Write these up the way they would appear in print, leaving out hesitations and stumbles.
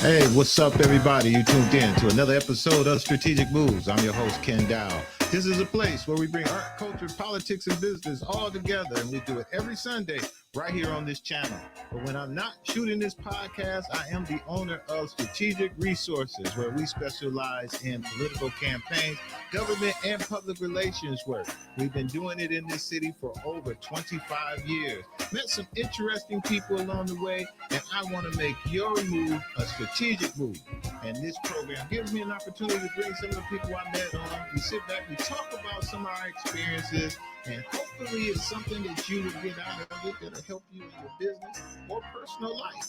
Hey, what's up, everybody? You tuned in to another episode of Strategic Moves. I'm your host, Kenn Dowell. This is a place where we bring art, culture, politics, and business all together, and we do it every Sunday right here on this channel. But when I'm not shooting this podcast, I am the owner of Strategic Resources, where we specialize in political campaigns, government, and public relations work. We've been doing it in this city for over 25 years. Met some interesting people along the way, and I want to make your move a strategic move. And this program gives me an opportunity to bring some of the people I met on. We sit back, we talk about some of our experiences, and hopefully it's something that you will get out of it that'll help you in your business or personal life.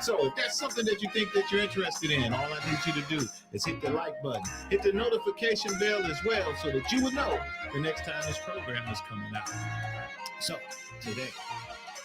So if that's something that you think that you're interested in, all I need you to do is hit the like button, hit the notification bell as well, so that you will know the next time this program is coming out. So today,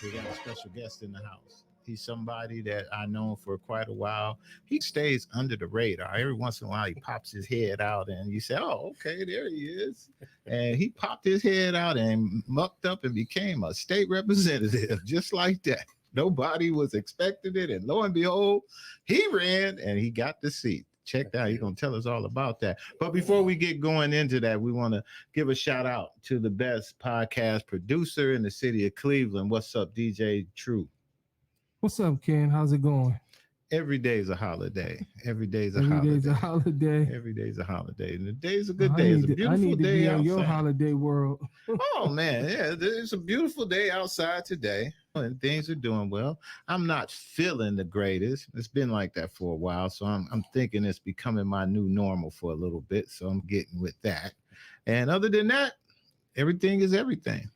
we got a special guest in the house. He's somebody that I know for quite a while. He stays under the radar. Every once in a while, he pops his head out and you say, oh, okay, there he is. And he popped his head out and mucked up and became a state representative just like that. Nobody was expecting it. And lo and behold, he ran and he got the seat. Check that out. He's going to tell us all about that. But before we get going into that, we want to give a shout out to the best podcast producer in the city of Cleveland. What's up, DJ True? What's up, Ken? How's it going? Every day is a holiday. Every day is a Every holiday. day's a holiday. Every day is a holiday. And the day's a good day. It's a beautiful I need to day be in outside. your holiday world. Oh, man. Yeah, it's a beautiful day outside today. And things are doing well. I'm not feeling the greatest. It's been like that for a while. So I'm thinking it's becoming my new normal for a little bit. So I'm getting with that. And other than that, everything is everything.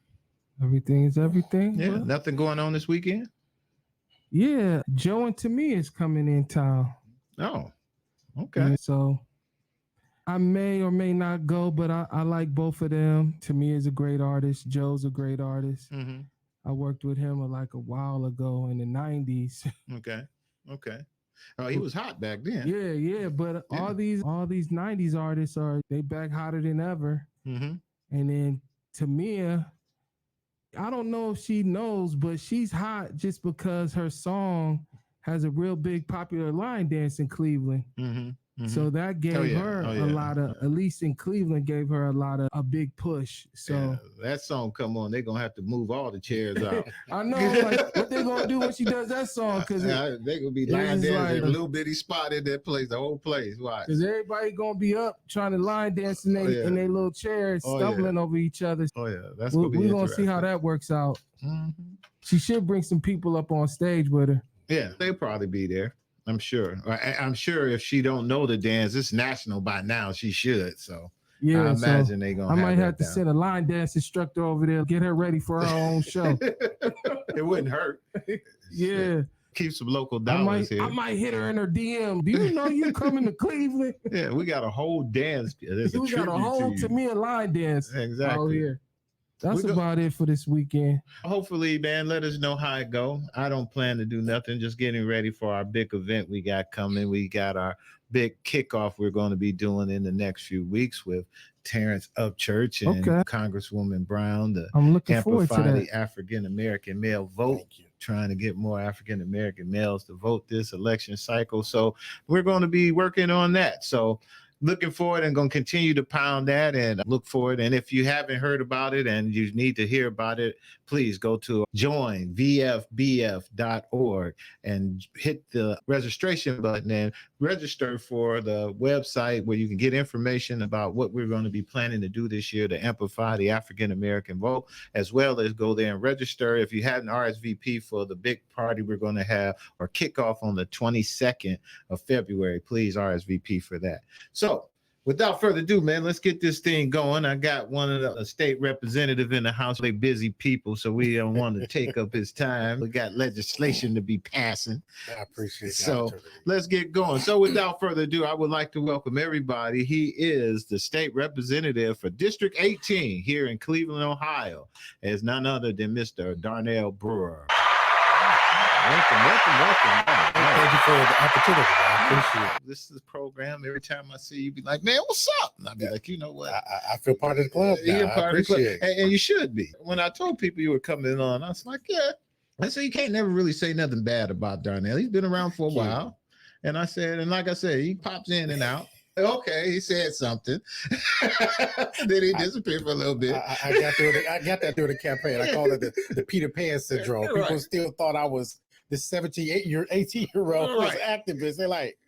Everything is everything. Yeah. Well, Nothing going on this weekend? yeah. Joe and Tamia is coming in town. Oh, okay. And so I may or may not go, but I like both of them. Tamia is a great artist. Joe's a great artist. Mm-hmm. I worked with him like a while ago in the 90s. Okay. Oh, he was hot back then. Yeah. But all these 90s artists they back hotter than ever. Mm-hmm. And then Tamia, I don't know if she knows, but she's hot just because her song has a real big popular line dance in Cleveland. Mm-hmm. Mm-hmm. So that gave her a lot of, at least in Cleveland, gave her a big push. So yeah, that song come on, they're gonna have to move all the chairs out. I know, like, what they gonna do when she does that song? Because they're gonna be line dancing like a little bitty spot in that place, the whole place. Why? Because everybody gonna be up trying to line dance in their little chairs, stumbling over each other. Oh yeah, that's we're gonna see how that works out. Mm-hmm. She should bring some people up on stage with her. Yeah, they'll probably be there. I'm sure. I'm sure if she don't know the dance, it's national by now. She should. So yeah, I imagine they're gonna. I might have to send a line dance instructor over there, get her ready for her own show. It wouldn't hurt. Yeah. Keep some local dollars here. I might hit her in her DM. Do you know you coming to Cleveland? Yeah, we got a whole dance. We got a whole Tamia line dance. Exactly. Out here. That's about it for this weekend. Hopefully, man, let us know how it go. I don't plan to do nothing. Just getting ready for our big event we got coming. We got our big kickoff we're going to be doing in the next few weeks with Terrence Upchurch and Congresswoman Brown to amplify the African-American male vote. Trying to get more African-American males to vote this election cycle. So we're going to be working on that. So looking forward and going to continue to pound that and look forward. And if you haven't heard about it and you need to hear about it, please go to joinvfbf.org and hit the registration button and register for the website where you can get information about what we're going to be planning to do this year to amplify the African-American vote, as well as go there and register. If you hadn't RSVP for the big party we're going to have or kickoff on the 22nd of February, please RSVP for that. So without further ado, man, let's get this thing going. I got one of the state representative in the house. They busy people, so we don't want to take up his time. We got legislation to be passing. I appreciate that. So let's get going. So without further ado, I would like to welcome everybody. He is the state representative for District 18 here in Cleveland, Ohio, as none other than Mr. Darnell Brewer. Welcome. Thank you for the opportunity. I appreciate it. This is a program. Every time I see you, be like, man, what's up? And I'll be like, you know what? I feel part of the club now. I appreciate it. And you should be. When I told people you were coming on, I was like, yeah. I said, you can't never really say nothing bad about Darnell. He's been around for a while. And I said, and like I said, he pops in and out. Okay, he said something. Then he disappeared for a little bit. I got that during the campaign. I called it the Peter Pan syndrome. Right. People still thought I was this 18-year-old Right. activist. They're like,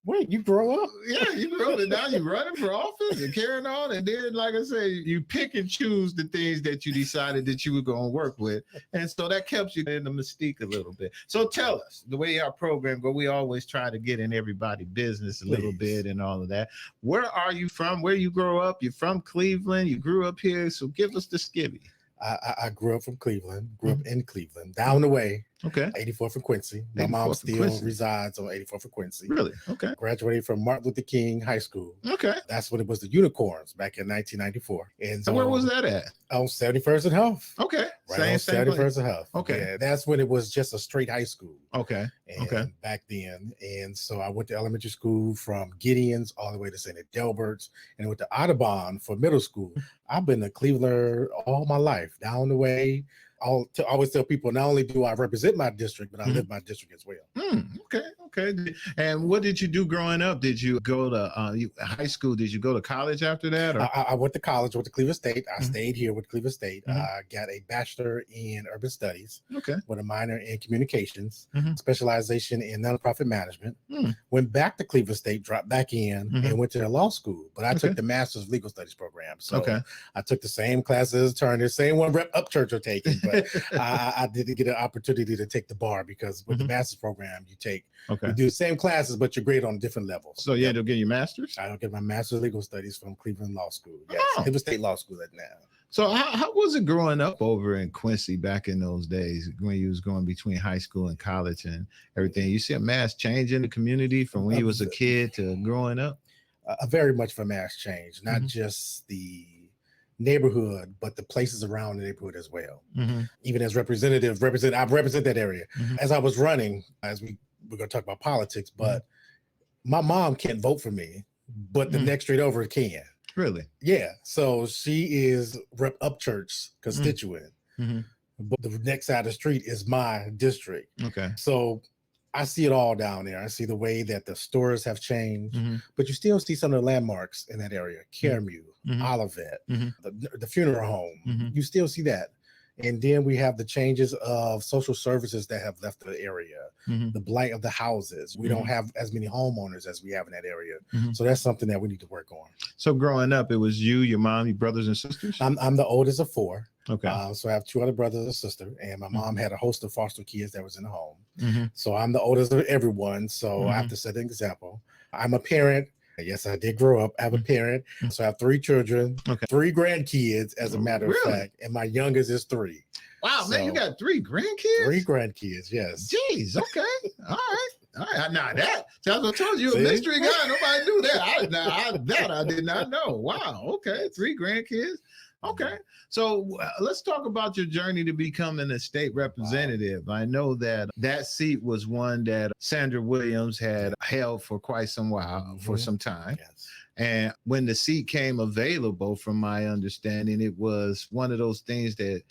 wait, you grow up? Yeah, you grow up and now you're running for office and carrying on. And then, like I said, you pick and choose the things that you decided that you were going to work with. And so that kept you in the mystique a little bit. So tell us, the way our program go, we always try to get in everybody's business a little bit and all of that. Where are you from? Where you grow up? You're from Cleveland. You grew up here. So give us the skivvy. I grew up from Cleveland, up in Cleveland, down the way. Okay. 84th and Quincy. My mom still resides on 84th and Quincy. Really? Okay. Graduated from Martin Luther King High School. Okay. That's when it was the Unicorns back in 1994. And so, where was that at? On 71st and Huff. Okay. Right on 71st and Huff. Okay. Yeah, that's when it was just a straight high school. Okay. And back then. And so I went to elementary school from Gideon's all the way to St. Adelbert's, and I went to Audubon for middle school. I've been a Clevelander all my life, down the way. I always tell people, not only do I represent my district, but I live my district as well. Okay. And what did you do growing up? Did you go to high school? Did you go to college after that? Or? I went to college, went to Cleveland State. I stayed here with Cleveland State. I got a bachelor in urban studies with a minor in communications, specialization in nonprofit management. Went back to Cleveland State, dropped back in, and went to the law school. But I took the master's of legal studies program. So I took the same classes as attorneys, same one Rep Upchurch are taking. But I didn't get an opportunity to take the bar because with the master's program, you take you do the same classes, but you're graded on different levels. So you had to get your master's? I don't get my master's of legal studies from Cleveland Law School. Yes, Cleveland State Law School now. So how was it growing up over in Quincy back in those days when you was going between high school and college and everything? You see a mass change in the community from when you was a kid to growing up? Very much of a mass change, not just the neighborhood, but the places around the neighborhood as well. Even as I represent that area. As I was running, we're going to talk about politics, but my mom can't vote for me, but the next street over can. Really? Yeah. So she is Rep Upchurch's constituent, but the next side of the street is my district. Okay. So I see it all down there. I see the way that the stores have changed, but you still see some of the landmarks in that area. Caremew, Olivet, the funeral home. You still see that. And then we have the changes of social services that have left the area, the blight of the houses. We don't have as many homeowners as we have in that area. So that's something that we need to work on. So growing up, it was you, your mom, your brothers and sisters? I'm the oldest of four. Okay. So I have two other brothers and sister, and my mom had a host of foster kids that was in the home. So I'm the oldest of everyone. So I have to set an example. I'm a parent. Yes, I did grow up. I have a parent. So I have three children, 3 grandkids, as a matter of fact. And my youngest is 3. Wow, man, you got 3 grandkids? 3 grandkids, yes. Jeez, okay. All right. Now that, I told you, a mystery guy. Nobody knew that. I did not know. Wow, okay. 3 grandkids. Okay. So let's talk about your journey to becoming a state representative. Wow. I know that seat was one that Sandra Williams had held for quite some while, for some time. Yes. And when the seat came available, from my understanding, it was one of those things that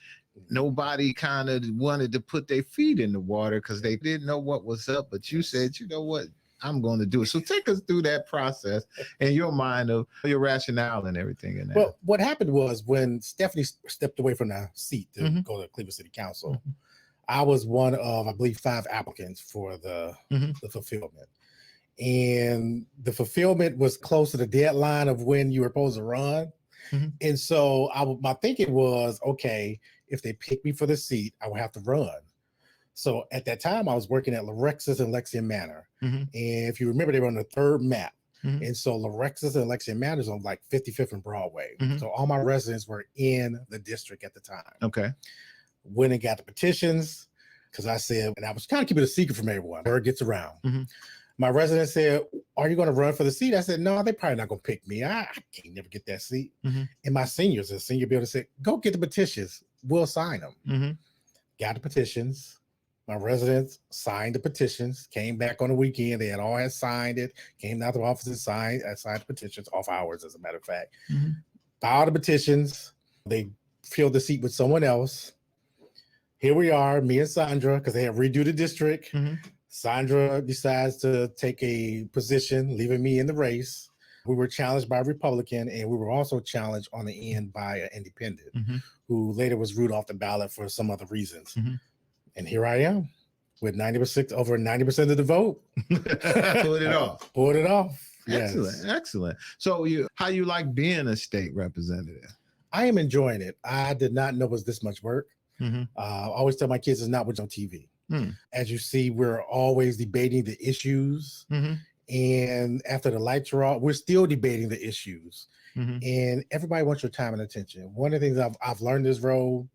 nobody kind of wanted to put their feet in the water because they didn't know what was up. But you said, you know what? I'm going to do it. So take us through that process and your mind of your rationale and everything in that. Well, what happened was when Stephanie stepped away from the seat to go to Cleveland City Council, I was one of, I believe, 5 applicants for the fulfillment. And the fulfillment was close to the deadline of when you were supposed to run. And so my thinking was, okay, if they pick me for the seat, I would have to run. So at that time, I was working at Lorexis and Lexington Manor. And if you remember, they were on the 3rd map. And so Lorexis and Lexington Manor is on like 55th and Broadway. So all my residents were in the district at the time. Okay. Went and got the petitions because I said, and I was kind of keeping it a secret from everyone. Word gets around. My resident said, are you going to run for the seat? I said, no, they're probably not going to pick me. I can't never get that seat. And my seniors, the senior builder said, go get the petitions. We'll sign them. Got the petitions. My residents signed the petitions, came back on the weekend. They had signed it, came out to the office and signed the petitions, off hours, as a matter of fact. Filed the petitions. They filled the seat with someone else. Here we are, me and Sandra, because they had redo the district. Sandra decides to take a position, leaving me in the race. We were challenged by a Republican, and we were also challenged on the end by an independent, who later was ruled off the ballot for some other reasons. And here I am with 90%, over 90% of the vote. Pulled it off. Pulled it off. Excellent, Yes. excellent. So how you like being a state representative? I am enjoying it. I did not know it was this much work. I always tell my kids it's not what's on TV. As you see, we're always debating the issues. And after the lights are off, we're still debating the issues. And everybody wants your time and attention. One of the things I've learned this role,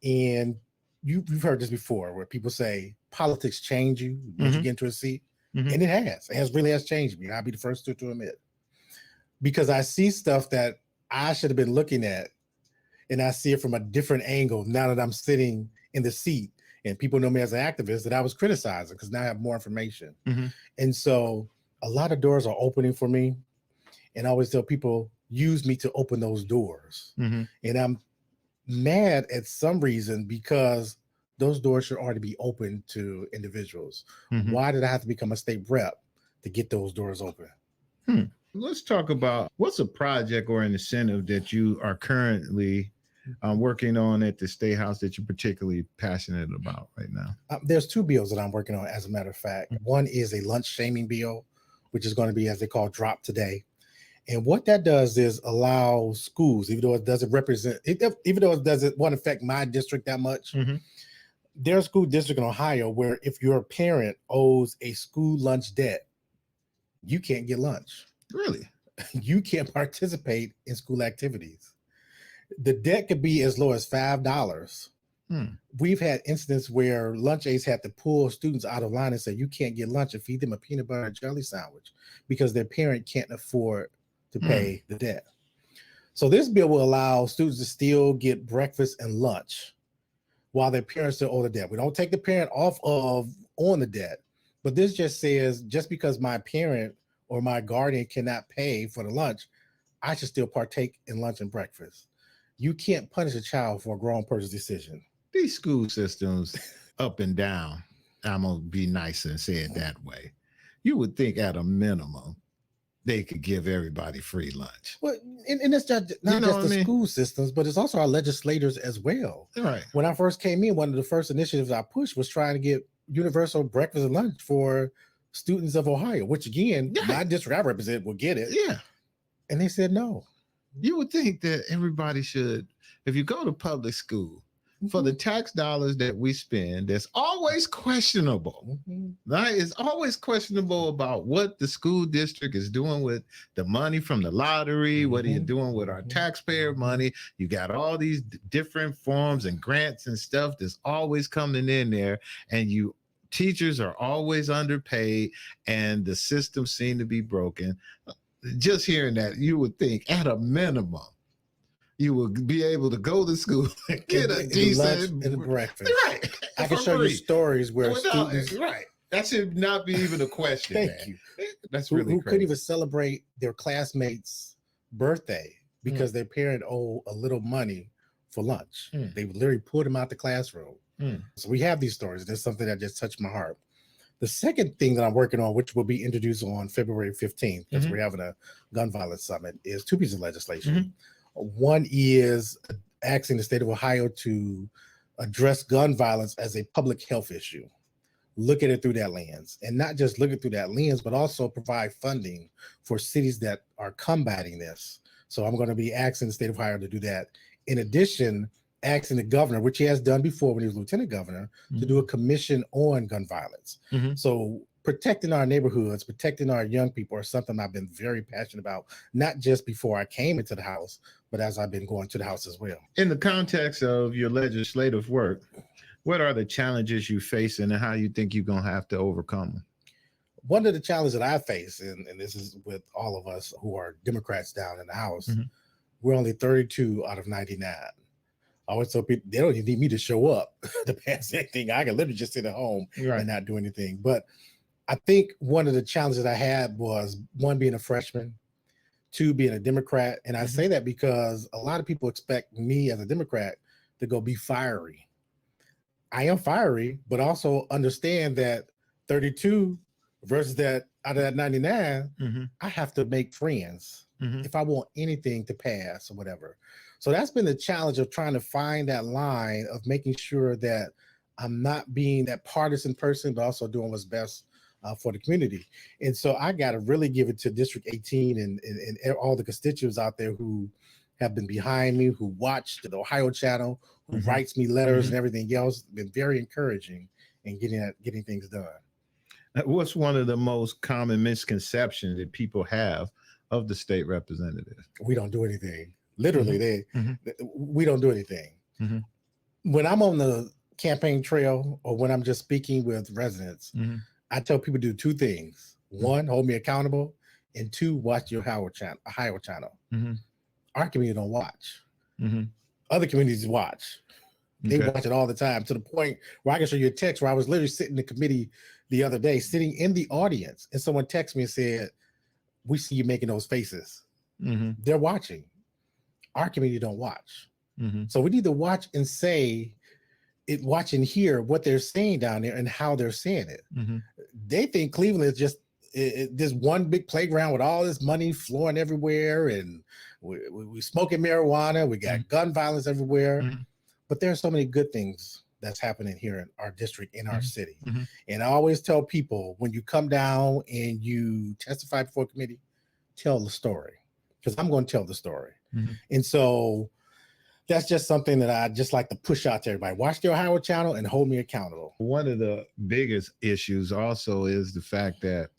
and you've heard this before, where people say politics change you once you get into a seat. And it has. It really has changed me. I'll be the first to admit. Because I see stuff that I should have been looking at, and I see it from a different angle now that I'm sitting in the seat. And people know me as an activist that I was criticizing because now I have more information. And so a lot of doors are opening for me. And I always tell people, use me to open those doors. And I'm mad at some reason because those doors should already be open to individuals. Why did I have to become a state rep to get those doors open? Let's talk about what's a project or an incentive that you are currently working on at the Statehouse that you're particularly passionate about right now? There's two bills that I'm working on, as a matter of fact. One is a lunch shaming bill, which is going to be, as they call, drop today. And what that does is allow schools, even though it doesn't want to affect my district that much, there's a school district in Ohio where if your parent owes a school lunch debt, you can't get lunch. Really? You can't participate in school activities. The debt could be as low as $5. We've had incidents where lunch aides had to pull students out of line and say, you can't get lunch, and feed them a peanut butter and jelly sandwich because their parent can't afford to pay the debt. So this bill will allow students to still get breakfast and lunch while their parents still owe the debt. We don't take the parent off of on the debt, but this just says, just because my parent or my guardian cannot pay for the lunch, I should still partake in lunch and breakfast. You can't punish a child for a grown person's decision. These school systems up and down, I'm going to be nice and say it that way. You would think at a minimum, they could give everybody free lunch. Well, and it's not just the school systems, but it's also our legislators as well. Right. When I first came in, one of the first initiatives I pushed was trying to get universal breakfast and lunch for students of Ohio, which again, my district I represent will get it. Yeah. And they said no. You would think that everybody should, if you go to public school, for the tax dollars that we spend, that's always questionable. Right? It's always questionable about what the school district is doing with the money from the lottery. What are you doing with our taxpayer money? You got all these different forms and grants and stuff that's always coming in there, and teachers are always underpaid, and the system seem to be broken. Just hearing that, you would think at a minimum, you will be able to go to school and get a decent and breakfast. Right. I can show you stories where students. Right. That should not be even a question. Thank you. That's really who crazy. Couldn't even celebrate their classmates' birthday because their parent owed a little money for lunch. They would literally pull them out the classroom. So we have these stories. There's something that just touched my heart. The second thing that I'm working on, which will be introduced on February 15th, because we're having a gun violence summit, is two pieces of legislation. One is asking the state of Ohio to address gun violence as a public health issue. Look at it through that lens, and not just look at it through that lens, but also provide funding for cities that are combating this. So I'm going to be asking the state of Ohio to do that. In addition, asking the governor, which he has done before when he was lieutenant governor, to do a commission on gun violence. So protecting our neighborhoods, protecting our young people are something I've been very passionate about, not just before I came into the House, but as I've been going to the House as well. In the context of your legislative work, what are the challenges you face and how you think you're going to have to overcome them? One of the challenges that I face, and this is with all of us who are Democrats down in the House, we're only 32 out of 99. I always tell people they don't even need me to show up to pass anything. I can literally just sit at home and not do anything. But I think one of the challenges I had was, one, being a freshman, two, being a Democrat. And I say that because a lot of people expect me as a Democrat to go be fiery. I am fiery, but also understand that 32 versus that out of that 99, Mm-hmm. I have to make friends Mm-hmm. if I want anything to pass or whatever. So that's been the challenge of trying to find that line of making sure that I'm not being that partisan person, but also doing what's best for the community. And so I got to really give it to District 18 and all the constituents out there who have been behind me, who watch the Ohio channel, who Mm-hmm. writes me letters Mm-hmm. and everything else. Been very encouraging in getting things done. What's one of the most common misconceptions that people have of the state representative? We don't do anything. Literally, Mm-hmm. we don't do anything. Mm-hmm. When I'm on the campaign trail or when I'm just speaking with residents, Mm-hmm. I tell people to do two things. One, hold me accountable, and two, watch your Ohio channel. Mm-hmm. Our community don't watch. Mm-hmm. Other communities watch. They Okay. watch it all the time, to the point where I can show you a text where I was literally sitting in the committee the other day, sitting in the audience, and someone texted me and said, "We see you making those faces." Mm-hmm. They're watching. Our community don't watch. Mm-hmm. So we need to watch and say it, watch and hear what they're saying down there and how they're saying it. Mm-hmm. They think Cleveland is just this one big playground with all this money flowing everywhere, and we smoking marijuana. We got gun violence everywhere, but there are so many good things that's happening here in our district, in our city. Mm-hmm. And I always tell people, when you come down and you testify before a committee, tell the story, because I'm going to tell the story. Mm-hmm. And so that's just something that I just like to push out to everybody. Watch the Ohio channel and hold me accountable. One of the biggest issues also is the fact that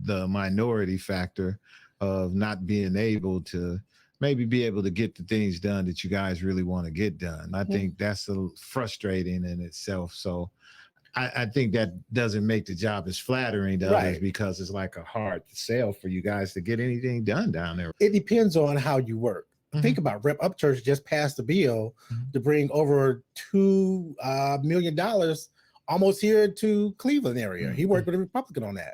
the minority factor of not being able to maybe be able to get the things done that you guys really want to get done. I think that's frustrating in itself. So I think that doesn't make the job as flattering to others, because it's like a hard sell for you guys to get anything done down there. It depends on how you work. Think about Rep. Upchurch just passed a bill to bring over $2 million almost here to Cleveland area. He worked with a Republican on that.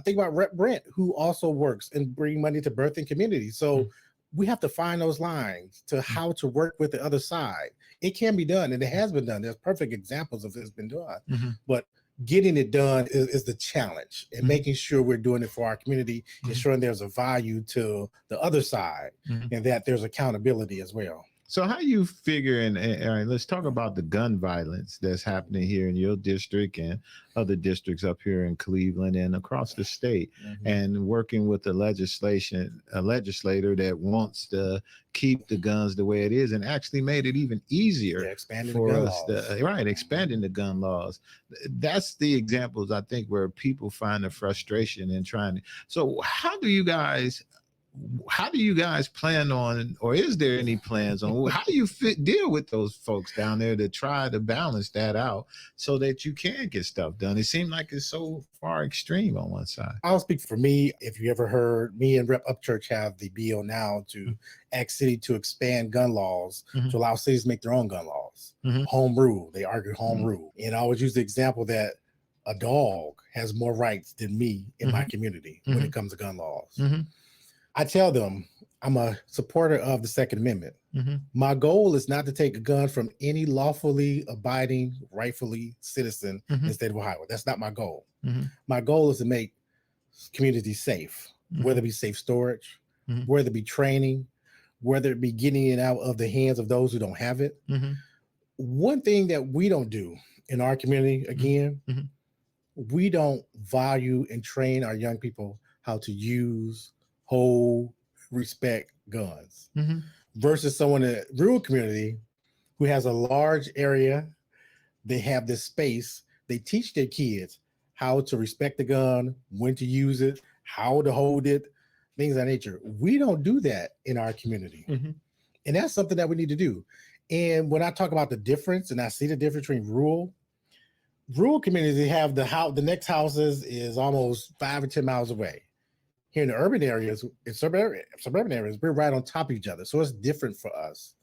Think about Rep. Brent, who also works and bring money to birthing community. So we have to find those lines to how to work with the other side. It can be done, and it has been done. There's perfect examples of it's been done, but getting it done is the challenge, and making sure we're doing it for our community, ensuring there's a value to the other side, and that there's accountability as well. So how you figure, and all right, let's talk about the gun violence that's happening here in your district and other districts up here in Cleveland and across the state, and working with the legislator that wants to keep the guns the way it is, and actually made it even easier for us expanding the gun laws. That's the examples, I think, where people find the frustration in trying to. So how do you guys plan on, or is there any plans on how do you deal with those folks down there to try to balance that out so that you can get stuff done? It seems like it's so far extreme on one side. I'll speak for me. If you ever heard, me and Rep. Upchurch have the bill now to ask city to expand gun laws to allow cities to make their own gun laws. Home rule. They argue home rule. And I always use the example that a dog has more rights than me in my community when it comes to gun laws. I tell them I'm a supporter of the Second Amendment. My goal is not to take a gun from any lawfully abiding, rightfully citizen in the state of Ohio. That's not my goal. My goal is to make communities safe, whether it be safe storage, whether it be training, whether it be getting it out of the hands of those who don't have it. One thing that we don't do in our community, again, we don't value and train our young people how to use, hold, respect guns, versus someone in a rural community who has a large area. They have this space. They teach their kids how to respect the gun, when to use it, how to hold it, things of that nature. We don't do that in our community. And that's something that we need to do. And when I talk about the difference, and I see the difference between rural communities, they have the next houses is almost 5 or 10 miles away. Here in the urban areas, in suburban areas, we're right on top of each other. So it's different for us.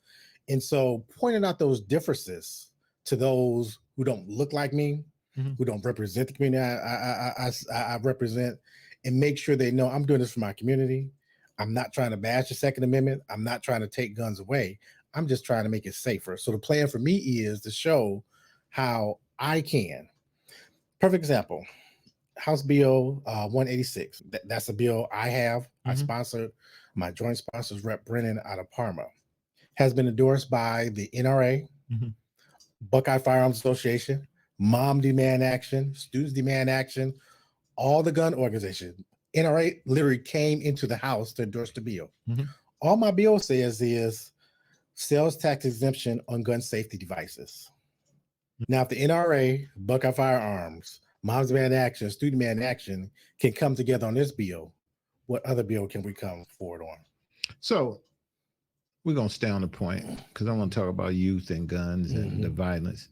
And so pointing out those differences to those who don't look like me, who don't represent the community I represent, and make sure they know I'm doing this for my community. I'm not trying to bash the Second Amendment. I'm not trying to take guns away. I'm just trying to make it safer. So the plan for me is to show how I can. Perfect example. House Bill 186. That's a bill I have. I sponsored. My joint sponsors, Rep. Brennan out of Parma, has been endorsed by the NRA, Buckeye Firearms Association, Mom Demand Action, Students Demand Action, all the gun organizations. NRA literally came into the House to endorse the bill. All my bill says is sales tax exemption on gun safety devices. Now, if the NRA, Buckeye Firearms, Mom's Demand Action, Student Demand Action can come together on this bill, what other bill can we come forward on? So we're going to stay on the point because I want to talk about youth and guns and the violence.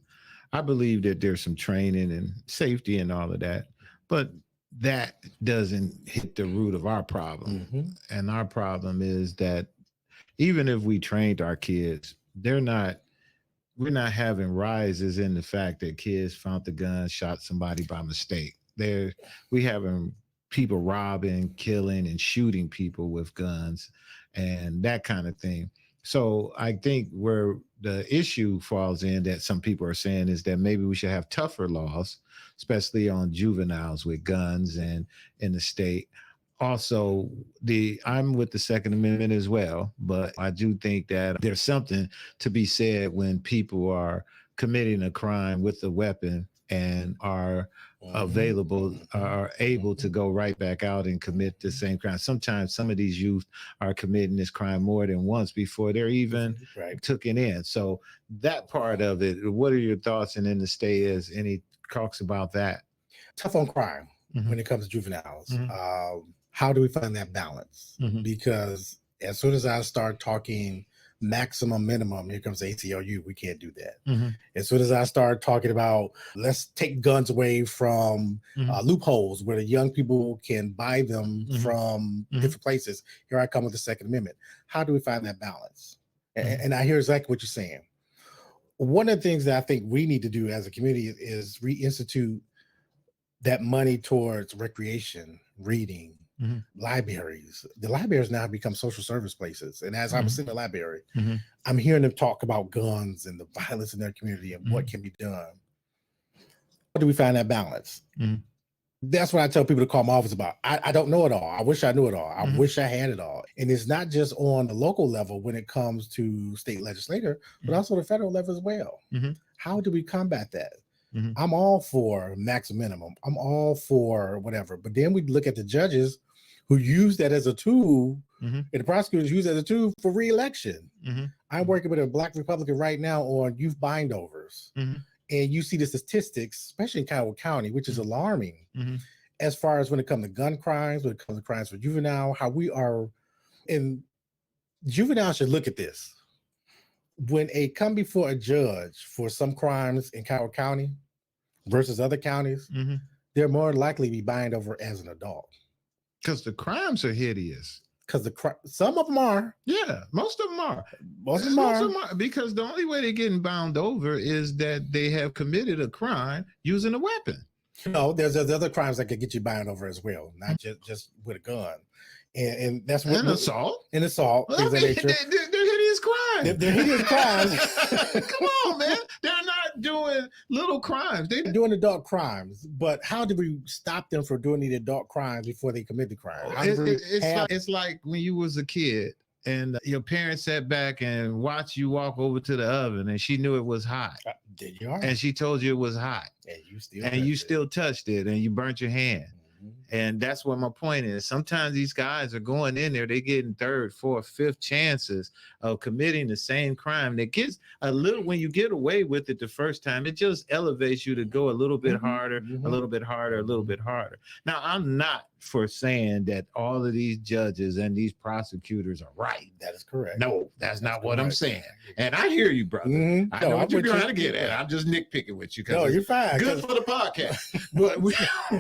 I believe that there's some training and safety and all of that, but that doesn't hit the root of our problem. And our problem is that even if we trained our kids, we're not having rises in the fact that kids found the gun, shot somebody by mistake. We having people robbing, killing, and shooting people with guns and that kind of thing. So I think where the issue falls in that some people are saying is that maybe we should have tougher laws, especially on juveniles with guns and in the state. Also, I'm with the Second Amendment as well, but I do think that there's something to be said when people are committing a crime with a weapon and are are able to go right back out and commit the same crime. Sometimes some of these youth are committing this crime more than once before they're even taken in. So that part of it, what are your thoughts? And in the state is any talks about that? Tough on crime when it comes to juveniles. How do we find that balance? Because as soon as I start talking maximum minimum, here comes the ACLU, we can't do that. As soon as I start talking about let's take guns away from loopholes where the young people can buy them from different places, here I come with the Second Amendment. How do we find that balance? And I hear exactly what you're saying. One of the things that I think we need to do as a community is reinstitute that money towards recreation, reading, libraries. The libraries now have become social service places. And as I'm sitting in the library, I'm hearing them talk about guns and the violence in their community and what can be done. How do we find that balance? That's what I tell people to call my office about. I don't know it all. I wish I knew it all. I wish I had it all. And it's not just on the local level when it comes to state legislator, but also the federal level as well. How do we combat that? I'm all for max minimum. I'm all for whatever. But then we look at the judges who use that as a tool, and the prosecutors use it as a tool for re-election. I'm working with a Black Republican right now on youth bindovers. And you see the statistics, especially in Coward County, which is alarming as far as when it comes to gun crimes, when it comes to crimes for juvenile, how we are, and juvenile should look at this. When they come before a judge for some crimes in Coward County versus other counties, they're more likely to be bind over as an adult. Because the crimes are hideous. Because some of them are. Yeah, most of them are. Most of them are. Because the only way they're getting bound over is that they have committed a crime using a weapon. No, there's other crimes that could get you bound over as well, not just with a gun. And that's what assault. And assault. Well, they're hideous crimes. They're hideous crimes. Come on, man. They're not doing little crimes. They're doing adult crimes. But how do we stop them from doing the adult crimes before they commit the crime? It's like when you was a kid and your parents sat back and watched you walk over to the oven and she knew it was hot. There you are. And she told you it was hot. And you still touched it and you burnt your hand. And that's what my point is. Sometimes these guys are going in there, they're getting third, fourth, fifth chances of committing the same crime. That gets a little, when you get away with it the first time, it just elevates you to go a little bit harder, a little bit harder, a little bit harder. Now, I'm not for saying that all of these judges and these prosecutors are right. That is correct. No, that's not what I'm saying. And I hear you, brother. I know what you're trying to get at. I'm just nitpicking with you. No, you're fine. Good for the podcast. But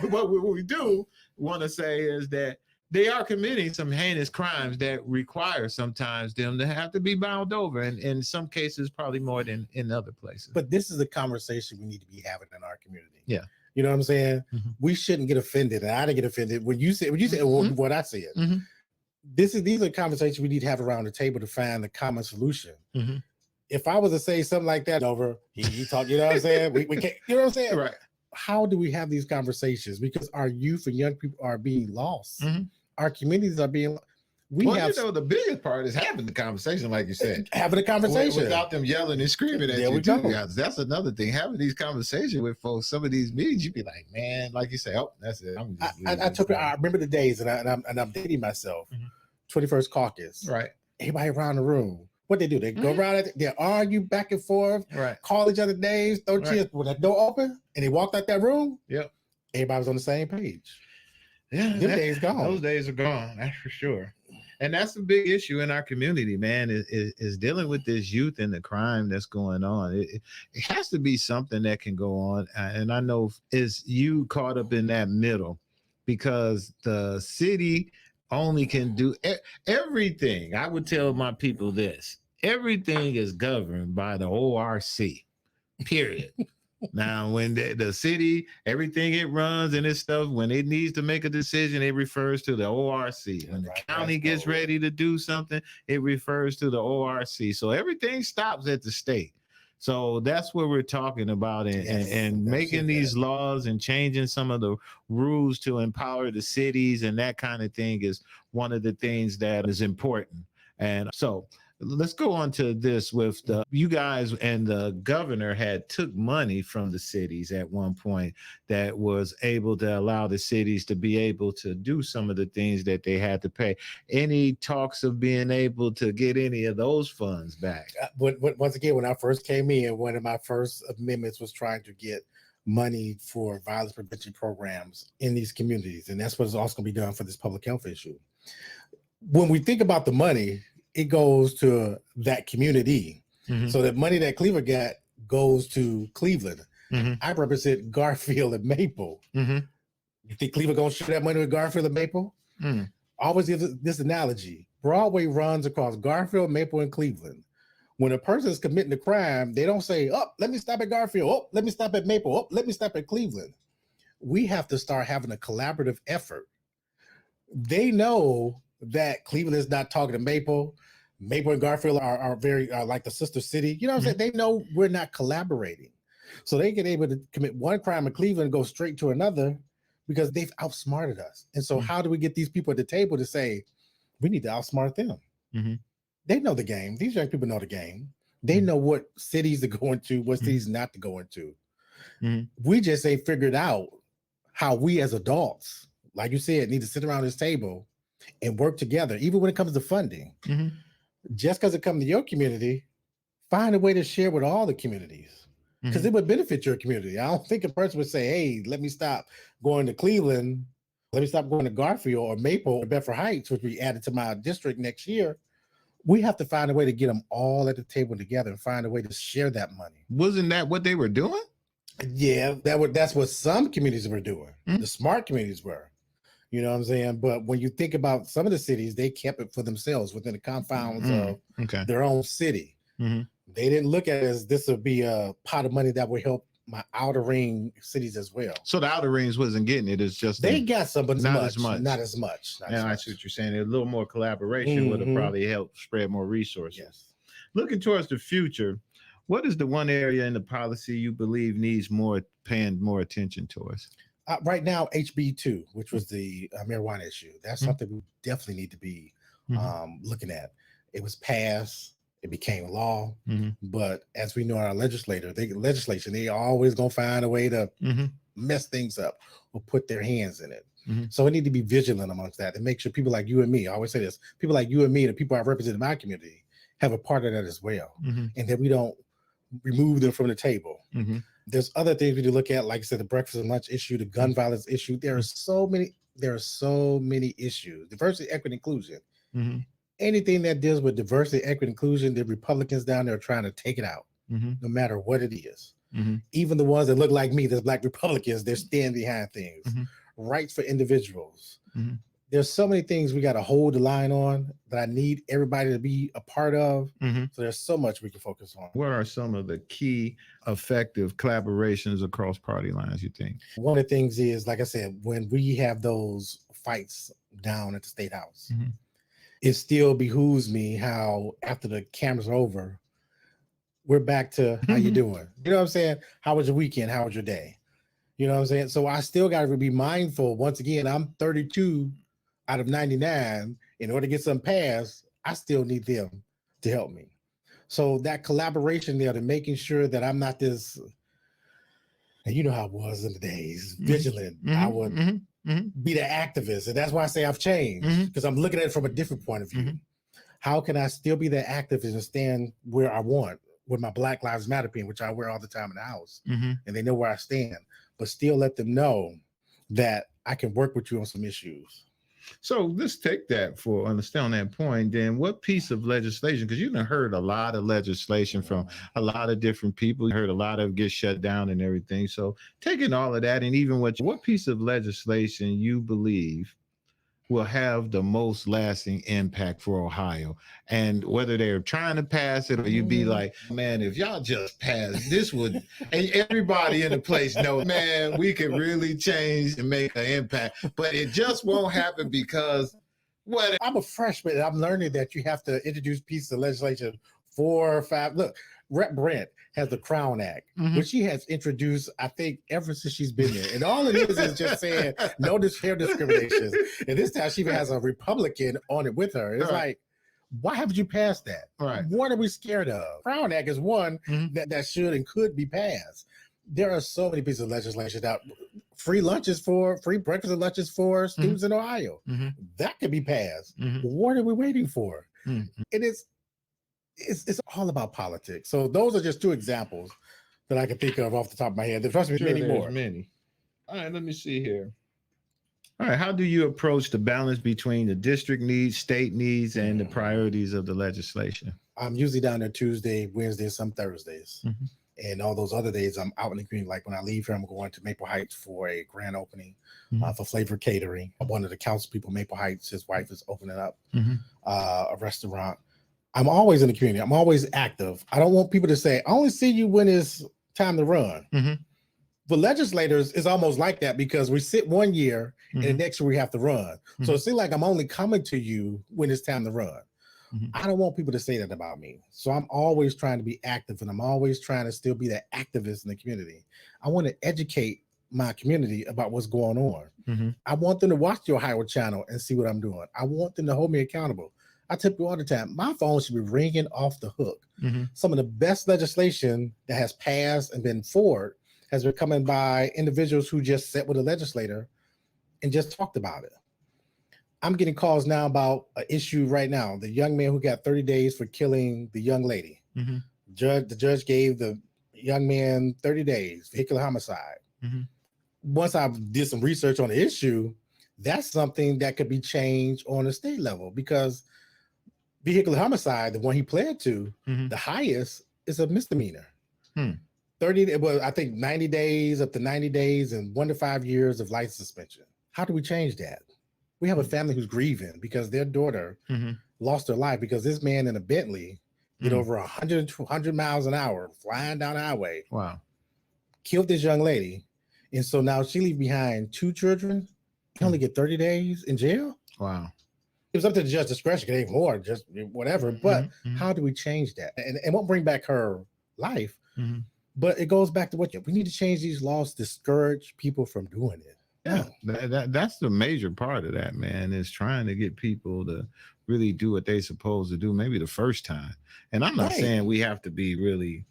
what we do want to say is that they are committing some heinous crimes that require sometimes them to have to be bound over, and in some cases probably more than in other places. But this is a conversation we need to be having in our community. Yeah. You know what I'm saying? We shouldn't get offended, and I didn't get offended when you said what I said. These are conversations we need to have around the table to find the common solution. If I was to say something like that over, he talked, you know what I'm saying? We can't, you know what I'm saying? Right. how do we have these conversations? Because our youth and young people are being lost. Our communities are being. The biggest part is having the conversation, like you said, having a conversation without them yelling and screaming at you. That's another thing. Having these conversations with folks, some of these meetings, you be like, man, like you say, oh, that's it. I remember the days, and I'm dating myself. 21st caucus, right? Everybody around the room. What they do? They go around. They argue back and forth. Right. Call each other names. Throw cheers when that door open, and they walked out that room. Yep. Everybody was on the same page. Yeah, them days gone. Those days are gone. That's for sure. And that's a big issue in our community, man, is dealing with this youth and the crime that's going on. It has to be something that can go on. And I know is you caught up in that middle because the city only can do everything. I would tell my people this. Everything is governed by the ORC, period. Now, when the city, everything it runs and its stuff, when it needs to make a decision, it refers to the ORC. When the county gets ready to do something, it refers to the ORC. So everything stops at the state. So that's what we're talking about, and making these laws and changing some of the rules to empower the cities and that kind of thing is one of the things that is important. And so let's go on to this with you guys and the governor had took money from the cities at one point that was able to allow the cities to be able to do some of the things that they had to pay. Any talks of being able to get any of those funds back? Once again, when I first came in, one of my first amendments was trying to get money for violence prevention programs in these communities. And that's what's also going to be done for this public health issue. When we think about the money, it goes to that community. So the money that Cleveland got goes to Cleveland. I represent Garfield and Maple. You think Cleveland gonna share that money with Garfield and Maple? I always give this analogy. Broadway runs across Garfield, Maple, and Cleveland. When a person is committing a crime, they don't say, oh, let me stop at Garfield. Oh, let me stop at Maple. Oh, let me stop at Cleveland. We have to start having a collaborative effort. They know that Cleveland is not talking to Maple. Maple and Garfield are very like the sister city. You know what I'm saying? They know we're not collaborating. So they get able to commit one crime in Cleveland and go straight to another because they've outsmarted us. And so how do we get these people at the table to say, we need to outsmart them? They know the game. These young people know the game. They know what cities to go into, what cities not to go into. We just ain't figured out how we as adults, like you said, need to sit around this table and work together, even when it comes to funding. Just because it comes to your community, find a way to share with all the communities because it would benefit your community. I don't think a person would say, hey, let me stop going to Cleveland. Let me stop going to Garfield or Maple or Bedford Heights, which we added to my district next year. We have to find a way to get them all at the table together and find a way to share that money. Wasn't that what they were doing? Yeah, that's what some communities were doing. The smart communities were. You know what I'm saying? But when you think about some of the cities, they kept it for themselves within the confines of their own city. They didn't look at it as this would be a pot of money that would help my outer ring cities as well. So the outer rings wasn't getting it. It's just they got some, but not as much. I see what you're saying. A little more collaboration would have probably helped spread more resources. Yes. Looking towards the future, what is the one area in the policy you believe needs paying more attention towards? Right now, HB2, which was the marijuana issue, that's something we definitely need to be looking at. It was passed, it became law, but as we know, our legislation, they always gonna find a way to mess things up or put their hands in it. So we need to be vigilant amongst that and make sure people like you and me, I always say this, people like you and me, the people I represent in my community, have a part of that as well, and that we don't remove them from the table. There's other things we need to look at, like I said, the breakfast and lunch issue, the gun violence issue. There are so many issues. Diversity, equity, inclusion. Anything that deals with diversity, equity, inclusion, the Republicans down there are trying to take it out, no matter what it is. Even the ones that look like me, there's Black Republicans, they're standing behind things. Rights for individuals. There's so many things we got to hold the line on that I need everybody to be a part of. So there's so much we can focus on. What are some of the key effective collaborations across party lines, you think? One of the things is, like I said, when we have those fights down at the Statehouse, it still behooves me how after the cameras are over, we're back to how you doing? You know what I'm saying? How was your weekend? How was your day? You know what I'm saying? So I still got to be mindful. Once again, I'm 32 out of 99. In order to get some passed, I still need them to help me. So that collaboration there to making sure that I'm not this, and you know how it was in the days, vigilant. I would be the activist. And that's why I say I've changed, because I'm looking at it from a different point of view. How can I still be the activist and stand where I want with my Black Lives Matter pin, which I wear all the time in the house, and they know where I stand, but still let them know that I can work with you on some issues. So let's take that for understand on that point. Then what piece of legislation, because you've heard a lot of legislation from a lot of different people, you heard a lot of get shut down and everything. So taking all of that, and even what piece of legislation you believe will have the most lasting impact for Ohio, and whether they're trying to pass it or you be like, man, if y'all just pass this would, and everybody in the place know, man, we could really change and make an impact, but it just won't happen because what? I'm a freshman and I'm learning that you have to introduce pieces of legislation 4 or 5. Look, Rep. Brent has the Crown Act, which she has introduced, I think, ever since she's been there. And all it is just saying no hair discrimination. And this time she even has a Republican on it with her. It's like, why haven't you passed that? Right. What are we scared of? Crown Act is one that should and could be passed. There are so many pieces of legislation out. Free breakfast and lunches for students in Ohio. That could be passed. What are we waiting for? It's all about politics. So those are just 2 examples that I can think of off the top of my head. There's trust me, many more. Many. All right, let me see here. All right, how do you approach the balance between the district needs, state needs, and the priorities of the legislation? I'm usually down there Tuesday, Wednesday, some Thursdays. And all those other days I'm out in the community. Like when I leave here, I'm going to Maple Heights for a grand opening for Flavor Catering. One of the council people, Maple Heights, his wife is opening up a restaurant. I'm always in the community. I'm always active. I don't want people to say, I only see you when it's time to run. For legislators, it's almost like that because we sit 1 year and the next year we have to run. So it seems like I'm only coming to you when it's time to run. I don't want people to say that about me. So I'm always trying to be active, and I'm always trying to still be that activist in the community. I want to educate my community about what's going on. I want them to watch the Ohio channel and see what I'm doing. I want them to hold me accountable. I tell you all the time, my phone should be ringing off the hook. Some of the best legislation that has passed and been forward has been coming by individuals who just sat with a legislator and just talked about it. I'm getting calls now about an issue right now. The young man who got 30 days for killing the young lady. The judge gave the young man 30 days, vehicular homicide. Once I did some research on the issue, that's something that could be changed on a state level because vehicular homicide, the one he pled to, the highest is a misdemeanor. 30, well, I think 90 days up to 90 days and 1 to 5 years of life suspension. How do we change that? We have a family who's grieving because their daughter lost her life because this man in a Bentley did over 100 miles an hour flying down the highway. Wow. Killed this young lady. And so now she leaves behind 2 children. He only get 30 days in jail. Wow. It was up to the judge's discretion, it ain't more, just whatever. But how do we change that? And it won't bring back her life. But it goes back to what we need to change these laws to discourage people from doing it. Yeah, that's the major part of that, man, is trying to get people to really do what they're supposed to do, maybe the first time. And I'm not saying we have to be really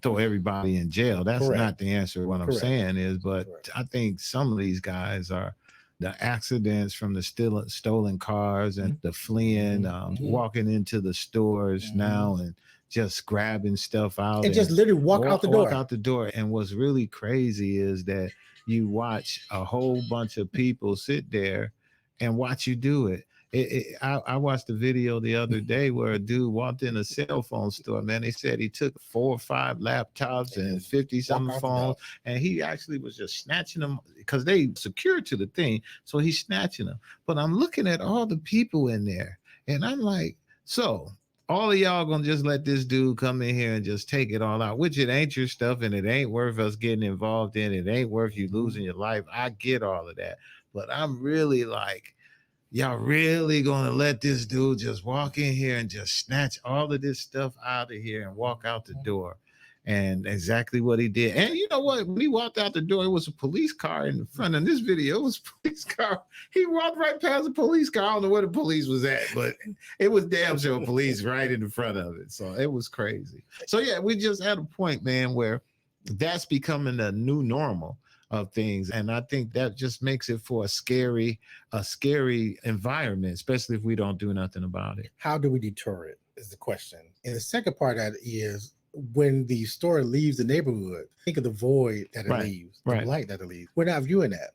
throw everybody in jail. That's not the answer. What I'm saying is, but I think some of these guys are the accidents from the stolen cars and the fleeing, walking into the stores now and just grabbing stuff out and just literally walk out the door. And what's really crazy is that you watch a whole bunch of people sit there and watch you do it. I watched a video the other day where a dude walked in a cell phone store, man. They said he took 4 or 5 laptops and 50-something phones, and he actually was just snatching them because they secured to the thing. So he's snatching them. But I'm looking at all the people in there, and I'm like, so all of y'all gonna just let this dude come in here and just take it all out, which it ain't your stuff and it ain't worth us getting involved in. It ain't worth you losing your life. I get all of that. But I'm really like, y'all really gonna let this dude just walk in here and just snatch all of this stuff out of here and walk out the door? and exactly what he did. And you know what? When he walked out the door, it was a police car in the front. In this video, it was a police car. He walked right past the police car. I don't know where the police was at, but it was damn sure police right in the front of it. So it was crazy. So yeah, we just had a point, man, where that's becoming the new normal of things. And I think that just makes it for a scary environment, especially if we don't do nothing about it. How do we deter it is the question. And the second part of that is when the store leaves the neighborhood, think of the void that it leaves, the light that it leaves. We're not viewing that.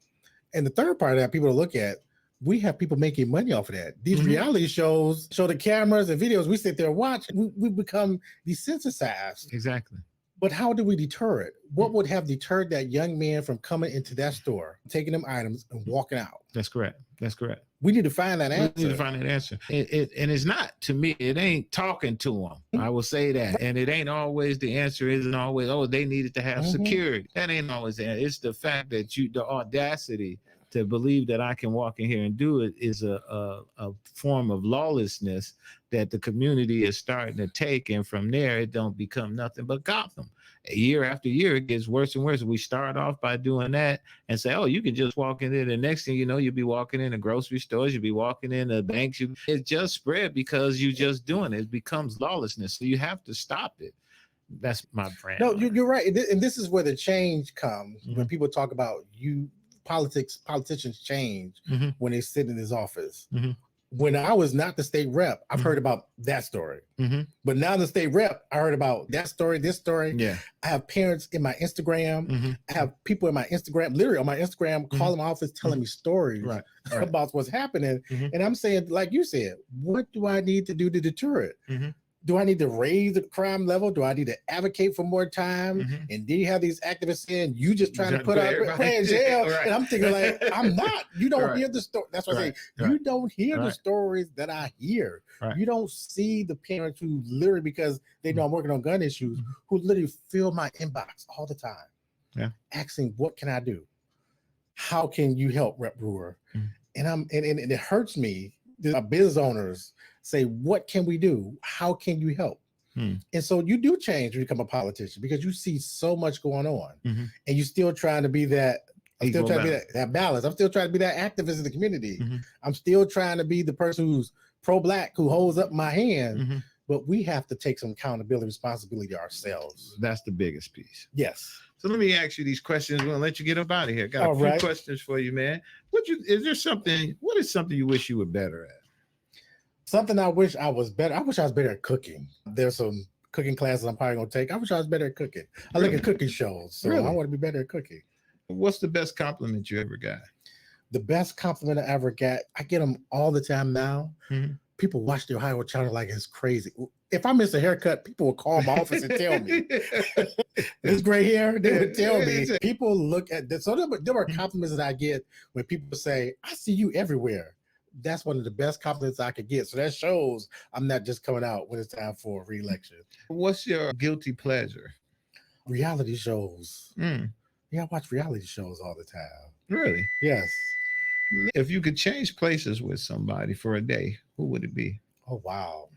And the third part of that, people to look at, we have people making money off of that. These reality shows show the cameras and videos. We sit there and watch. We become desensitized. Exactly. But how do we deter it? What would have deterred that young man from coming into that store, taking them items and walking out? That's correct. That's correct. We need to find that answer. We need to find that answer. And it's not, to me, it ain't talking to them. I will say that. And it ain't always, the answer isn't always, oh, they needed to have security. That ain't always the answer. It's the fact that the audacity to believe that I can walk in here and do it is a form of lawlessness that the community is starting to take. And from there, it don't become nothing but Gotham. Year after year, it gets worse and worse. We start off by doing that and say, oh, you can just walk in there. The next thing you know, you'll be walking in the grocery stores, you'll be walking in the banks. It just spread because you just doing it. It becomes lawlessness. So you have to stop it. That's my brand. No, you're right. And this is where the change comes when people talk about politicians change when they sit in his office. When I was not the state rep, I've heard about that story. But now the state rep, I heard about that story, this story. Yeah. I have parents in my Instagram. I have people in my Instagram, literally on my Instagram, calling my office, telling me stories about what's happening. And I'm saying, like you said, what do I need to do to deter it? Do I need to raise the crime level? Do I need to advocate for more time? And then you have these activists saying, you just trying to put everybody in jail. And I'm thinking like, I'm not. You don't hear the story. That's what I say. You don't hear the stories that I hear. You don't see the parents who literally, because they know I'm working on gun issues, who literally fill my inbox all the time, asking, what can I do? How can you help, Rep Brewer? And it hurts me. The business owners say, what can we do? How can you help? And so you do change when you become a politician because you see so much going on and you're still trying to be that. I'm still trying to be that balance. I'm still trying to be that activist in the community. I'm still trying to be the person who's pro-Black, who holds up my hand. But we have to take some accountability, responsibility ourselves. That's the biggest piece. Yes. So let me ask you these questions. We'll let you get up out of here. Got a few questions for you, man. What is something you wish you were better at? Something I wish I was better. I wish I was better at cooking. There's some cooking classes I'm probably gonna take. I wish I was better at cooking. I look at cooking shows, so I want to be better at cooking. What's the best compliment you ever got? The best compliment I ever got, I get them all the time now. People watch the Ohio channel like it's crazy. If I miss a haircut, people will call my office and tell me. This gray hair, they would tell me. People look at this. So there are compliments that I get when people say, I see you everywhere. That's one of the best compliments I could get. So that shows I'm not just coming out when it's time for a re-election. What's your guilty pleasure? Reality shows. Yeah, I watch reality shows all the time. Really? Yes. If you could change places with somebody for a day, who would it be? Oh, wow.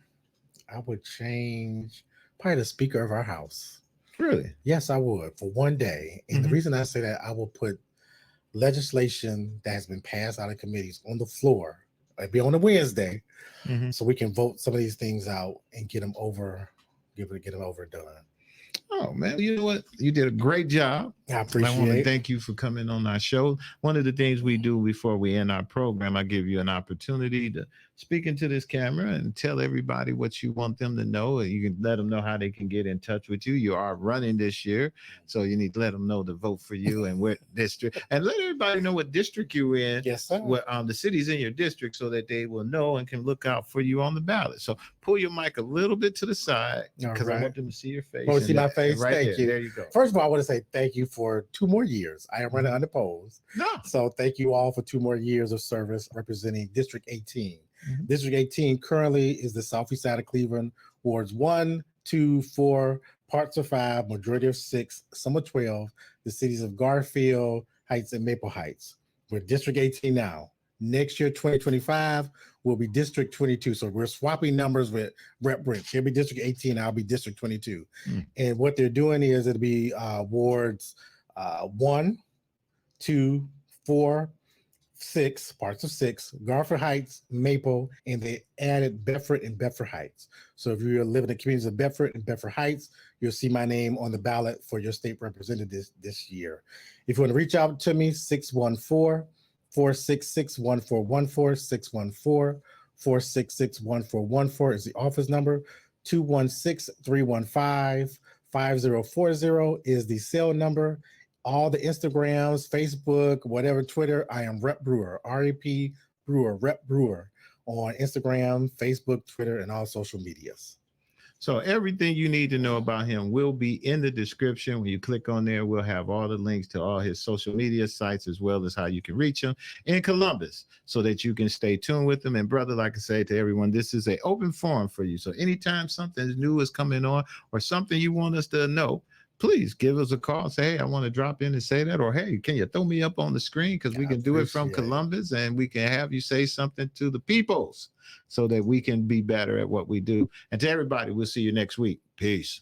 I would change probably the speaker of our house. Really? Yes, I would for one day. And the reason I say that, I will put legislation that has been passed out of committees on the floor. It'd be on a Wednesday, so we can vote some of these things out and get them over, get them overdone. Oh, man, you know what? You did a great job. I appreciate it. I want to thank you for coming on our show. One of the things we do before we end our program, I give you an opportunity to speak into this camera and tell everybody what you want them to know. You can let them know how they can get in touch with you. You are running this year, so you need to let them know to vote for you and what district. And let everybody know what district you're in. Yes, sir. What the city's in your district so that they will know and can look out for you on the ballot. So pull your mic a little bit to the side because I want them to see your face. Oh, see my face? Right thank you. There you go. First of all, I want to say thank you for 2 more years. I am running unopposed. No. So thank you all for 2 more years of service representing District 18. District 18 currently is the southeast side of Cleveland, wards 1, 2, 4, parts of 5, majority of 6, some of 12, the cities of Garfield Heights and Maple Heights. We're District 18 now. Next year, 2025, will be District 22. So we're swapping numbers with Rep Brent. He'll be District 18. I'll be District 22. And what they're doing is it'll be wards 1, 2, 4, 6, parts of 6, Garfield Heights, Maple, and they added Bedford and Bedford Heights. So if you're living in the communities of Bedford and Bedford Heights, you'll see my name on the ballot for your state representative this year. If you want to reach out to me, 614-466-1414, 614-466-1414 is the office number. 216-315-5040 is the cell number. All the Instagrams, Facebook, whatever, Twitter, I am Rep Brewer, R-E-P Brewer, Rep Brewer on Instagram, Facebook, Twitter, and all social medias. So everything you need to know about him will be in the description. When you click on there, we'll have all the links to all his social media sites, as well as how you can reach him in Columbus, so that you can stay tuned with him. And brother, like I say to everyone, this is an open forum for you. So anytime something new is coming on or something you want us to know, please give us a call. Say, hey, I want to drop in and say that. Or, hey, can you throw me up on the screen? Because we can do it from Columbus, and we can have you say something to the peoples so that we can be better at what we do. And to everybody, we'll see you next week. Peace.